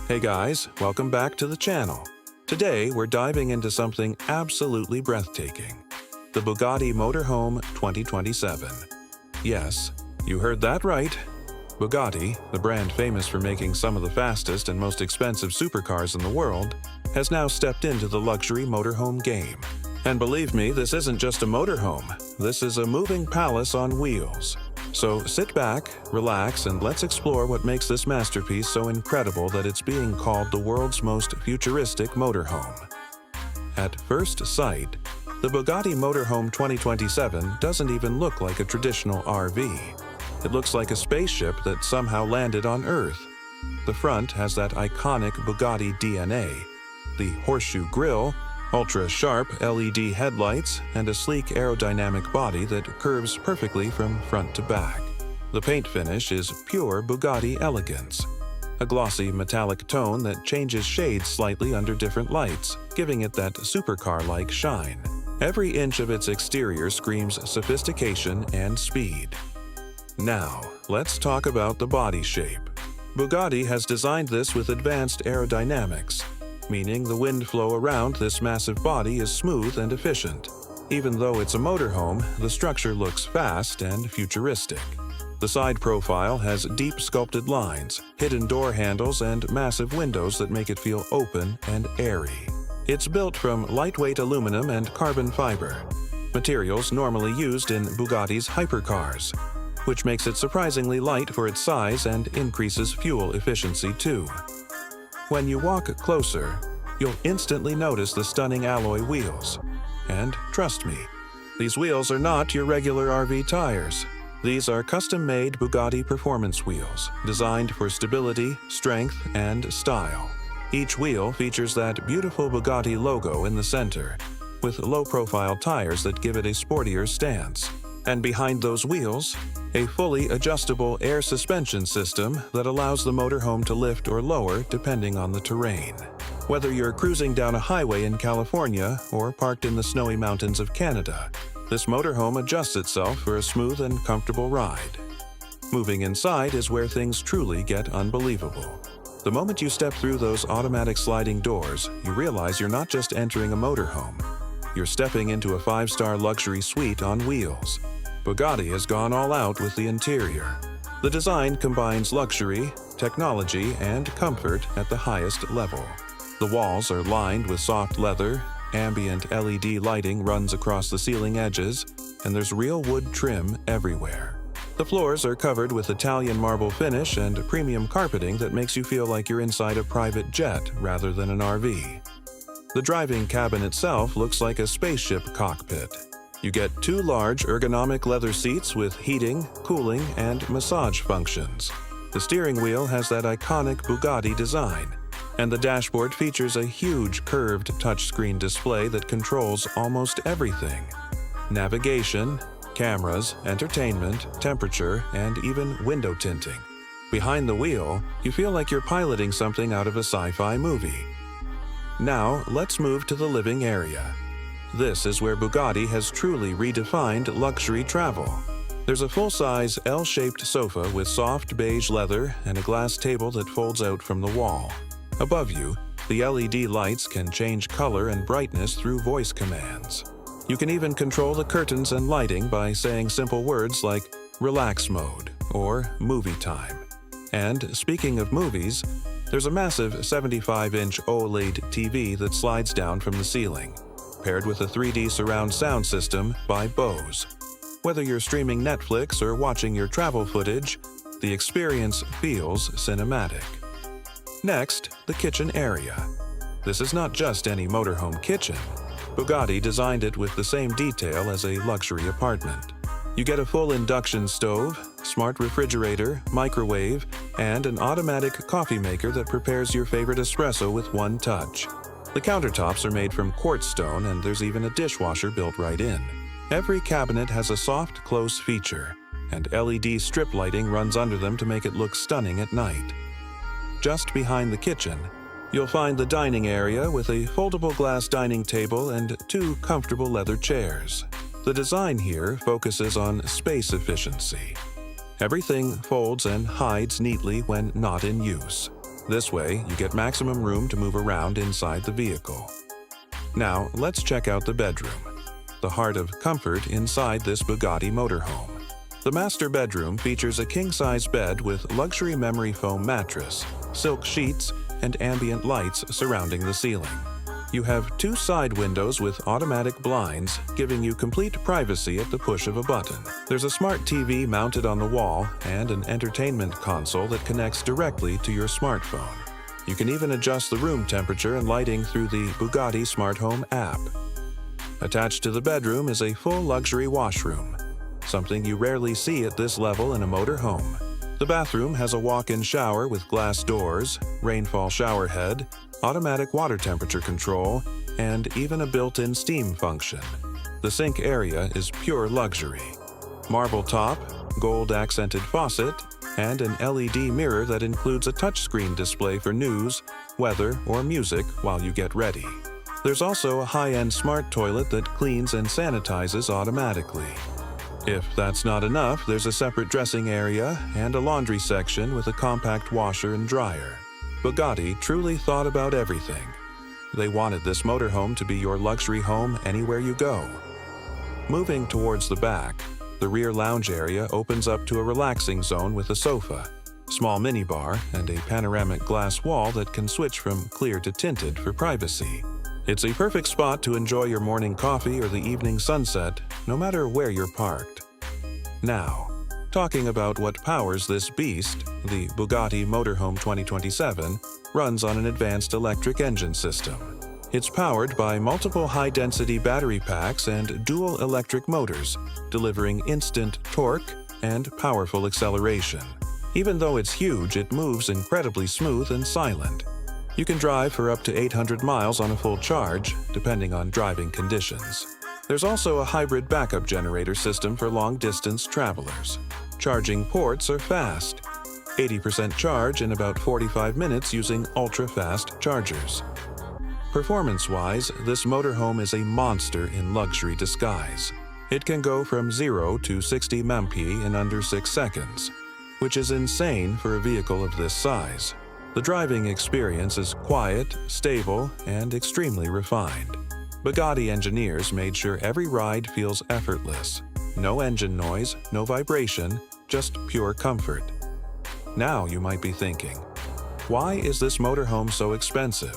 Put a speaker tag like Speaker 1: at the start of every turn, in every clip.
Speaker 1: Hey guys, welcome back to the channel. Today we're diving into something absolutely breathtaking. The Bugatti Motorhome 2027. Yes, you heard that right. Bugatti, the brand famous for making some of the fastest and most expensive supercars in the world, has now stepped into the luxury motorhome game. And believe me, this isn't just a motorhome, this is a moving palace on wheels. So sit back, relax, and let's explore what makes this masterpiece so incredible that it's being called the world's most futuristic motorhome. At first sight, the Bugatti Motorhome 2027 doesn't even look like a traditional RV. It looks like a spaceship that somehow landed on Earth. The front has that iconic Bugatti DNA, the horseshoe grille, ultra-sharp LED headlights, and a sleek aerodynamic body that curves perfectly from front to back. The paint finish is pure Bugatti elegance, a glossy metallic tone that changes shades slightly under different lights, giving it that supercar-like shine. Every inch of its exterior screams sophistication and speed. Now, let's talk about the body shape. Bugatti has designed this with advanced aerodynamics, meaning the wind flow around this massive body is smooth and efficient. Even though it's a motorhome, the structure looks fast and futuristic. The side profile has deep sculpted lines, hidden door handles, and massive windows that make it feel open and airy. It's built from lightweight aluminum and carbon fiber, materials normally used in Bugatti's hypercars, which makes it surprisingly light for its size and increases fuel efficiency too. When you walk closer, you'll instantly notice the stunning alloy wheels. And trust me, these wheels are not your regular RV tires. These are custom-made Bugatti performance wheels, designed for stability, strength, and style. Each wheel features that beautiful Bugatti logo in the center, with low-profile tires that give it a sportier stance. And behind those wheels, a fully adjustable air suspension system that allows the motorhome to lift or lower depending on the terrain. Whether you're cruising down a highway in California or parked in the snowy mountains of Canada, this motorhome adjusts itself for a smooth and comfortable ride. Moving inside is where things truly get unbelievable. The moment you step through those automatic sliding doors, you realize you're not just entering a motorhome. You're stepping into a 5-star luxury suite on wheels. Bugatti has gone all out with the interior. The design combines luxury, technology, and comfort at the highest level. The walls are lined with soft leather, ambient LED lighting runs across the ceiling edges, and there's real wood trim everywhere. The floors are covered with Italian marble finish and premium carpeting that makes you feel like you're inside a private jet rather than an RV. The driving cabin itself looks like a spaceship cockpit. You get 2 large ergonomic leather seats with heating, cooling, and massage functions. The steering wheel has that iconic Bugatti design, and the dashboard features a huge curved touchscreen display that controls almost everything: navigation, cameras, entertainment, temperature, and even window tinting. Behind the wheel, you feel like you're piloting something out of a sci-fi movie. Now, let's move to the living area. This is where Bugatti has truly redefined luxury travel. There's a full-size L-shaped sofa with soft beige leather and a glass table that folds out from the wall. Above you, the LED lights can change color and brightness through voice commands. You can even control the curtains and lighting by saying simple words like relax mode or movie time. And speaking of movies, there's a massive 75-inch OLED TV that slides down from the ceiling, paired with a 3D surround sound system by Bose. Whether you're streaming Netflix or watching your travel footage, the experience feels cinematic. Next, the kitchen area. This is not just any motorhome kitchen. Bugatti designed it with the same detail as a luxury apartment. You get a full induction stove, smart refrigerator, microwave, and an automatic coffee maker that prepares your favorite espresso with one touch. The countertops are made from quartz stone, and there's even a dishwasher built right in. Every cabinet has a soft close feature, and LED strip lighting runs under them to make it look stunning at night. Just behind the kitchen, you'll find the dining area with a foldable glass dining table and 2 comfortable leather chairs. The design here focuses on space efficiency. Everything folds and hides neatly when not in use. This way, you get maximum room to move around inside the vehicle. Now, let's check out the bedroom, the heart of comfort inside this Bugatti Motorhome. The master bedroom features a king-size bed with luxury memory foam mattress, silk sheets, and ambient lights surrounding the ceiling. You have 2 side windows with automatic blinds, giving you complete privacy at the push of a button. There's a smart TV mounted on the wall and an entertainment console that connects directly to your smartphone. You can even adjust the room temperature and lighting through the Bugatti Smart Home app. Attached to the bedroom is a full luxury washroom, something you rarely see at this level in a motorhome. The bathroom has a walk-in shower with glass doors, rainfall shower head, automatic water temperature control, and even a built-in steam function. The sink area is pure luxury. Marble top, gold-accented faucet, and an LED mirror that includes a touchscreen display for news, weather, or music while you get ready. There's also a high-end smart toilet that cleans and sanitizes automatically. If that's not enough, there's a separate dressing area and a laundry section with a compact washer and dryer. Bugatti truly thought about everything. They wanted this motorhome to be your luxury home anywhere you go. Moving towards the back, the rear lounge area opens up to a relaxing zone with a sofa, small minibar, and a panoramic glass wall that can switch from clear to tinted for privacy. It's a perfect spot to enjoy your morning coffee or the evening sunset, no matter where you're parked. Now, talking about what powers this beast, the Bugatti Motorhome 2027 runs on an advanced electric engine system. It's powered by multiple high-density battery packs and dual electric motors, delivering instant torque and powerful acceleration. Even though it's huge, it moves incredibly smooth and silent. You can drive for up to 800 miles on a full charge, depending on driving conditions. There's also a hybrid backup generator system for long-distance travelers. Charging ports are fast. 80% charge in about 45 minutes using ultra-fast chargers. Performance-wise, this motorhome is a monster in luxury disguise. It can go from 0 to 60 mph in under 6 seconds, which is insane for a vehicle of this size. The driving experience is quiet, stable, and extremely refined. Bugatti engineers made sure every ride feels effortless. No engine noise, no vibration, just pure comfort. Now you might be thinking, why is this motorhome so expensive?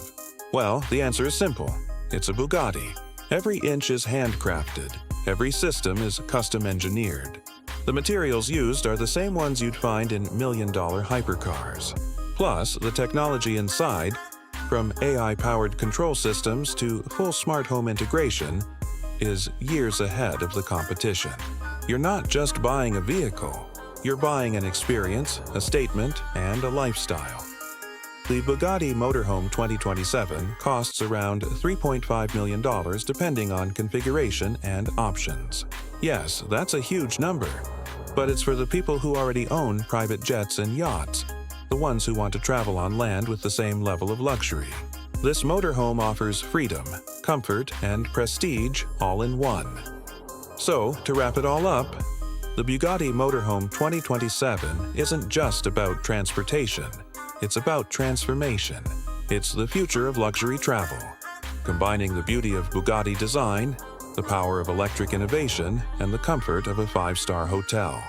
Speaker 1: Well, the answer is simple. It's a Bugatti. Every inch is handcrafted. Every system is custom engineered. The materials used are the same ones you'd find in million-dollar hypercars. Plus, the technology inside, from AI-powered control systems to full smart home integration, is years ahead of the competition. You're not just buying a vehicle, you're buying an experience, a statement, and a lifestyle. The Bugatti Motorhome 2027 costs around $3.5 million depending on configuration and options. Yes, that's a huge number, but it's for the people who already own private jets and yachts, the ones who want to travel on land with the same level of luxury. This motorhome offers freedom, comfort, and prestige all in one. So, to wrap it all up, the Bugatti Motorhome 2027 isn't just about transportation, it's about transformation. It's the future of luxury travel, combining the beauty of Bugatti design, the power of electric innovation, and the comfort of a 5-star hotel.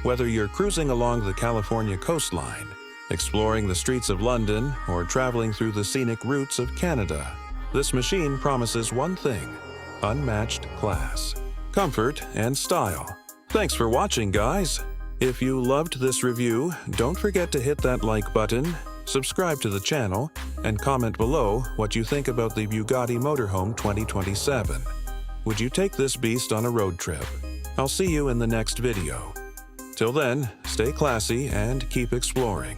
Speaker 1: Whether you're cruising along the California coastline, exploring the streets of London, or traveling through the scenic routes of Canada, this machine promises one thing: unmatched class, comfort, and style. Thanks for watching, guys! If you loved this review, don't forget to hit that like button, subscribe to the channel, and comment below what you think about the Bugatti Motorhome 2027. Would you take this beast on a road trip? I'll see you in the next video. Till then, stay classy and keep exploring.